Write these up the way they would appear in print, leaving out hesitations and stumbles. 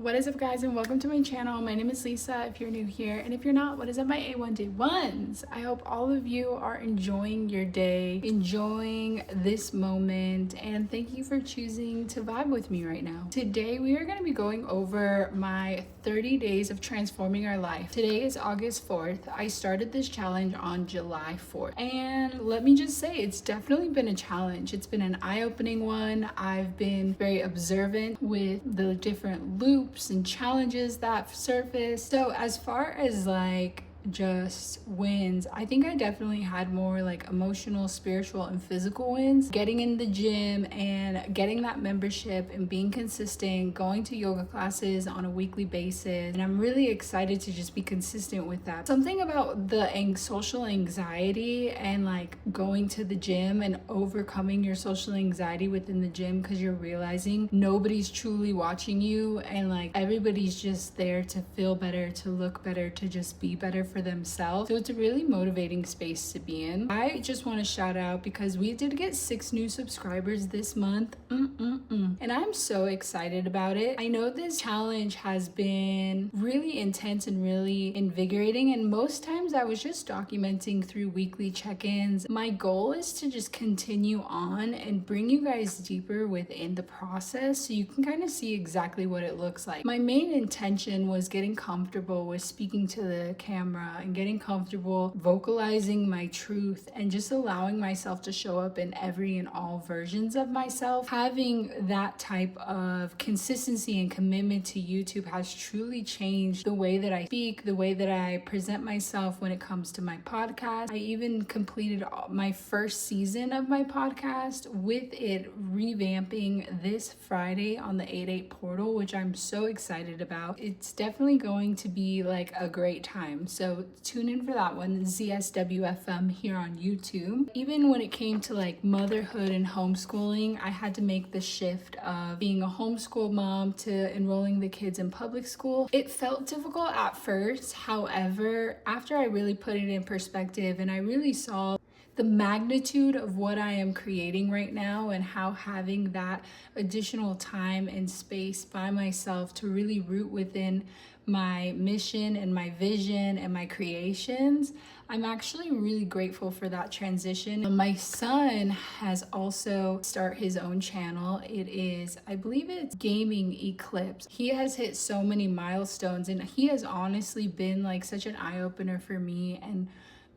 What is up, guys, and welcome to my channel. My name is Lisa if you're new here, and if you're not, what is up, my A1Day1s? I hope all of you are enjoying your day, enjoying this moment, and thank you for choosing to vibe with me right now. Today we are going to be going over my 30 days of transforming our life. Today is August 4th. I started this challenge on July 4th, and let me just say, it's definitely been a challenge. It's been an eye-opening one. I've been very observant with the different loops and challenges that surface. So as far as like just wins, I think I definitely had more like emotional, spiritual, and physical wins. Getting in the gym and getting that membership and being consistent, going to yoga classes on a weekly basis, and I'm really excited to just be consistent with that. Something about the social anxiety and like going to the gym and overcoming your social anxiety within the gym, because you're realizing nobody's truly watching you and like everybody's just there to feel better, to look better, to just be better for themselves. So it's a really motivating space to be in. I just want to shout out because we did get 6 new subscribers this month. And I'm so excited about it. I know this challenge has been really intense and really invigorating, and most times I was just documenting through weekly check-ins. My goal is to just continue on and bring you guys deeper within the process so you can kind of see exactly what it looks like. My main intention was getting comfortable with speaking to the camera and getting comfortable vocalizing my truth and just allowing myself to show up in every and all versions of myself. Having that type of consistency and commitment to YouTube has truly changed the way that I speak, the way that I present myself when it comes to my podcast. I even completed my first season of my podcast, with it revamping this Friday on the 8/8 portal, which I'm so excited about. It's definitely going to be like a great time. So tune in for that one, ZSW FM here on YouTube. Even when it came to like motherhood and homeschooling, I had to make the shift of being a homeschool mom to enrolling the kids in public school. It felt difficult at first. However, after I really put it in perspective and I really saw the magnitude of what I am creating right now and how having that additional time and space by myself to really root within my mission and my vision and my creations, I'm actually really grateful for that transition. My son has also started his own channel. It is, I believe it's Gaming Eclipse. He has hit so many milestones, and he has honestly been like such an eye-opener for me, and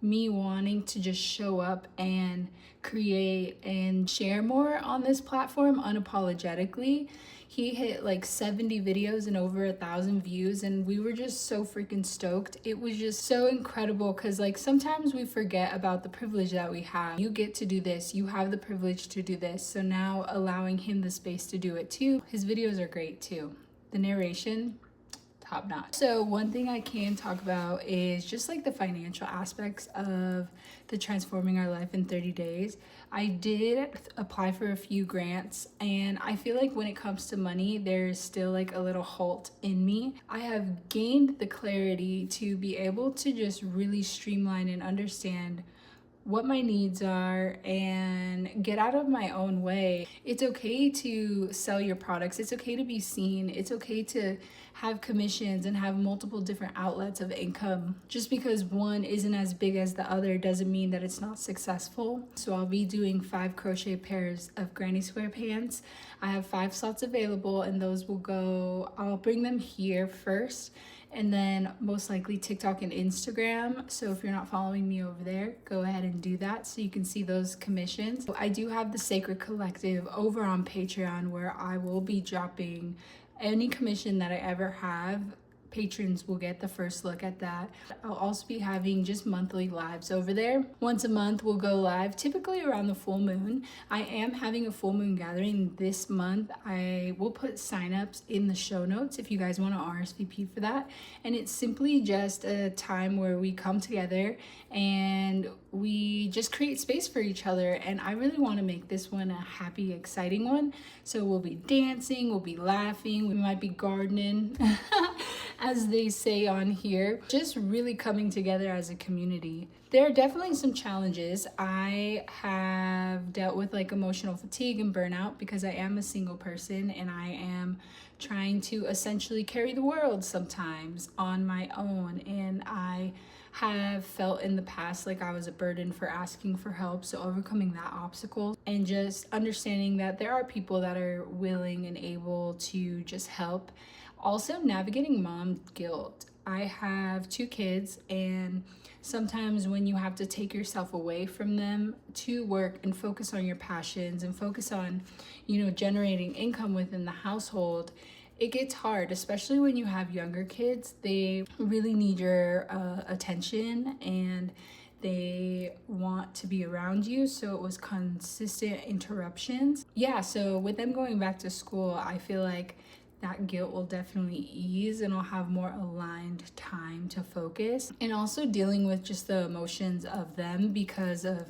me wanting to just show up and create and share more on this platform unapologetically. He hit like 70 videos and over 1,000 views, and we were just so freaking stoked. It was just so incredible because like sometimes we forget about the privilege that we have. You get to do this, you have the privilege to do this. So now allowing him the space to do it too. His videos are great too. The narration, top notch. So one thing I can talk about is just like the financial aspects of the transforming our life in 30 days. I did apply for a few grants, and I feel like when it comes to money, there's still like a little halt in me. I have gained the clarity to be able to just really streamline and understand what my needs are and get out of my own way. It's okay to sell your products. It's okay to be seen. It's okay to have commissions and have multiple different outlets of income. Just because one isn't as big as the other doesn't mean that it's not successful. So I'll be doing 5 crochet pairs of granny square pants. I have 5 slots available, and those will go, I'll bring them here first, and then most likely TikTok and Instagram. So if you're not following me over there, go ahead and do that so you can see those commissions. So I do have the Sacred Collective over on Patreon, where I will be dropping any commission that I ever have. Patrons will get the first look at that. I'll also be having just monthly lives over there. Once a month we'll go live, typically around the full moon. I am having a full moon gathering this month. I will put signups in the show notes if you guys want to RSVP for that. And it's simply just a time where we come together and we just create space for each other. And I really want to make this one a happy, exciting one. So we'll be dancing, we'll be laughing, we might be gardening, as they say on here. Just really coming together as a community. There are definitely some challenges. I have dealt with like emotional fatigue and burnout because I am a single person and I am trying to essentially carry the world sometimes on my own. And I have felt in the past like I was a burden for asking for help. So overcoming that obstacle and just understanding that there are people that are willing and able to just help. Also navigating mom guilt. I have 2 kids, and sometimes when you have to take yourself away from them to work and focus on your passions and focus on, generating income within the household, it gets hard, especially when you have younger kids. They really need your attention, and they want to be around you. So it was consistent interruptions. Yeah, so with them going back to school, I feel like that guilt will definitely ease, and I'll have more aligned time to focus. And also dealing with just the emotions of them because of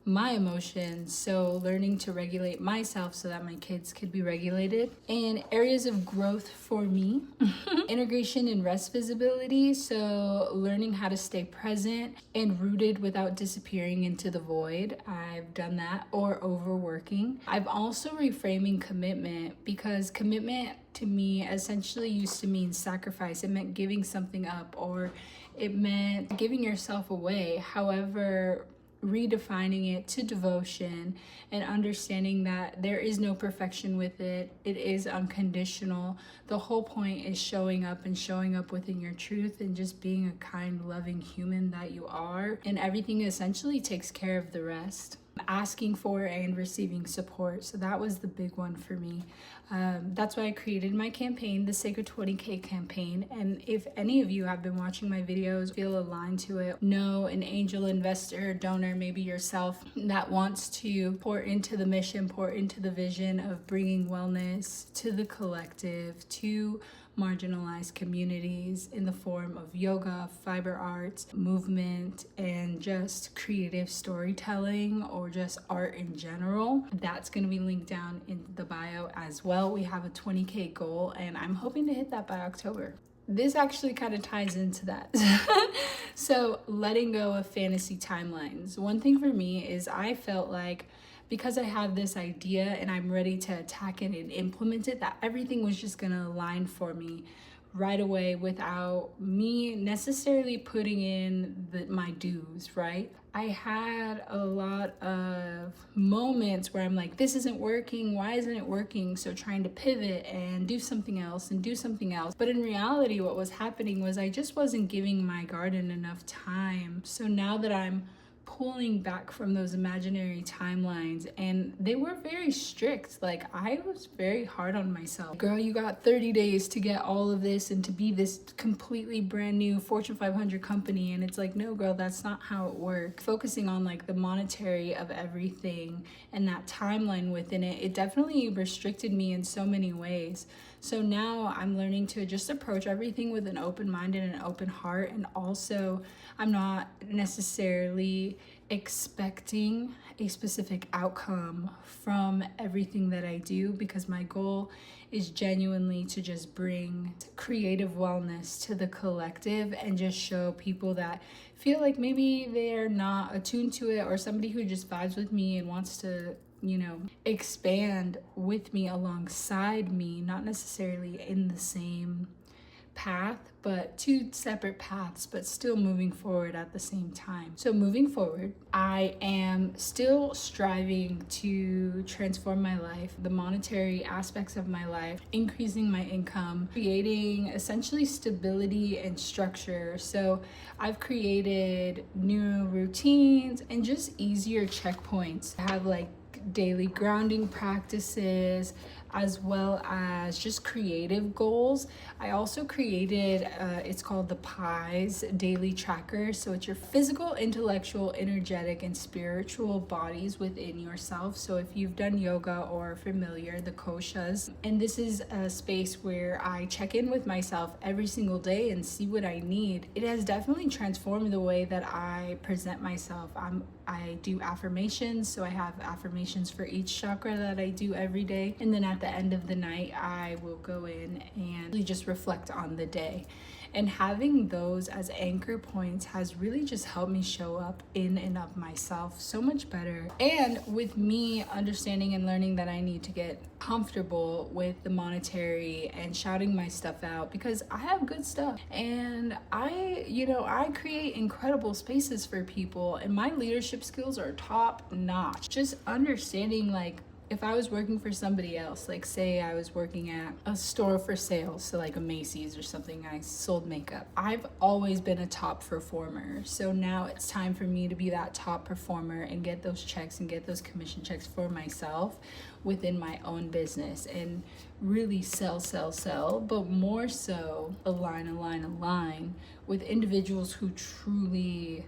my emotions. So learning to regulate myself so that my kids could be regulated. And areas of growth for me, integration and rest visibility. So learning how to stay present and rooted without disappearing into the void. I've done that. Or overworking. I've also reframing commitment, because commitment to me essentially used to mean sacrifice. It meant giving something up, or it meant giving yourself away. However, redefining it to devotion and understanding that there is no perfection with it. It is unconditional. The whole point is showing up within your truth and just being a kind, loving human that you are. And everything essentially takes care of the rest. Asking for and receiving support. So that was the big one for me. That's why I created my campaign, the Sacred 20K campaign. And if any of you have been watching my videos, feel aligned to it, know an angel investor, donor, maybe yourself, that wants to pour into the mission, pour into the vision of bringing wellness to the collective, to marginalized communities in the form of yoga, fiber arts, movement, and just creative storytelling, or just art in general. That's going to be linked down in the bio as well. We have a 20K goal, and I'm hoping to hit that by October. This actually kind of ties into that. So letting go of fantasy timelines. One thing for me is I felt like, because I have this idea and I'm ready to attack it and implement it, that everything was just gonna align for me right away without me necessarily putting in my dues, right? I had a lot of moments where I'm like, this isn't working, why isn't it working? So trying to pivot and do something else. But in reality, what was happening was I just wasn't giving my garden enough time. So now that I'm pulling back from those imaginary timelines, and they were very strict. Like, I was very hard on myself. Girl, you got 30 days to get all of this and to be this completely brand new Fortune 500 company. And it's like, no, girl, that's not how it works. Focusing on like the monetary of everything and that timeline within it, it definitely restricted me in so many ways. So now I'm learning to just approach everything with an open mind and an open heart. And also, I'm not necessarily expecting a specific outcome from everything that I do, because my goal is genuinely to just bring creative wellness to the collective and just show people that feel like maybe they're not attuned to it, or somebody who just vibes with me and wants to expand with me, alongside me, not necessarily in the same path, but 2 separate paths, but still moving forward at the same time. So moving forward, I am still striving to transform my life, the monetary aspects of my life, increasing my income, creating essentially stability and structure. So I've created new routines and just easier checkpoints. I have like daily grounding practices, as well as just creative goals. I also created, it's called the PIES Daily Tracker. So it's your physical, intellectual, energetic, and spiritual bodies within yourself. So if you've done yoga or familiar, the koshas. And this is a space where I check in with myself every single day and see what I need. It has definitely transformed the way that I present myself. I do affirmations. So I have affirmations for each chakra that I do every day. And then at the end of the night, I will go in and really just reflect on the day. And having those as anchor points has really just helped me show up in and of myself so much better. And with me understanding and learning that I need to get comfortable with the monetary and shouting my stuff out, because I have good stuff and I create incredible spaces for people, and my leadership skills are top notch. Just understanding, like, if I was working for somebody else, like say I was working at a store for sales, so like a Macy's or something, I sold makeup. I've always been a top performer. So now it's time for me to be that top performer and get those checks and get those commission checks for myself within my own business and really sell, but more so align with individuals who truly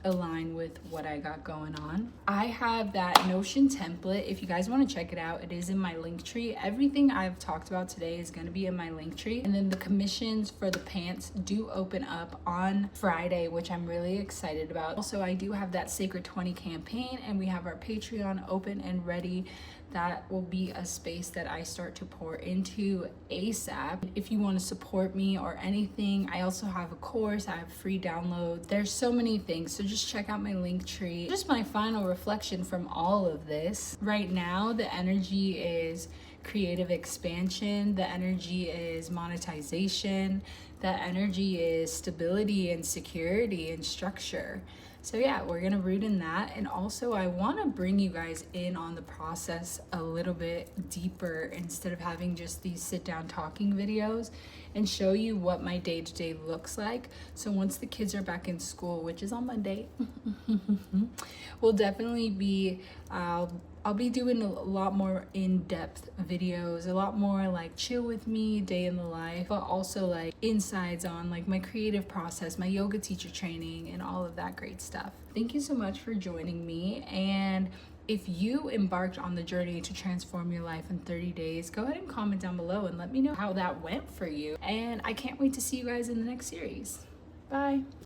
align with what I got going on. I have that Notion template. If you guys want to check it out, it is in my link tree. Everything I've talked about today is going to be in my link tree. And then the commissions for the pants do open up on Friday, which I'm really excited about. Also, I do have that Sacred 20 campaign, and we have our Patreon open and ready. That will be a space that I start to pour into ASAP. If you want to support me or anything, I also have a course, I have free downloads. There's so many things, so just check out my link tree. Just my final reflection from all of this. Right now, the energy is creative expansion, the energy is monetization, the energy is stability and security and structure. So yeah, we're gonna root in that. And also I wanna bring you guys in on the process a little bit deeper instead of having just these sit down talking videos, and show you what my day-to-day looks like. So once the kids are back in school, which is on Monday, we'll definitely be, I'll be doing a lot more in-depth videos, a lot more like chill with me, day in the life, but also like insides on like my creative process, my yoga teacher training, and all of that great stuff. Thank you so much for joining me. And if you embarked on the journey to transform your life in 30 days, go ahead and comment down below and let me know how that went for you. And I can't wait to see you guys in the next series. Bye.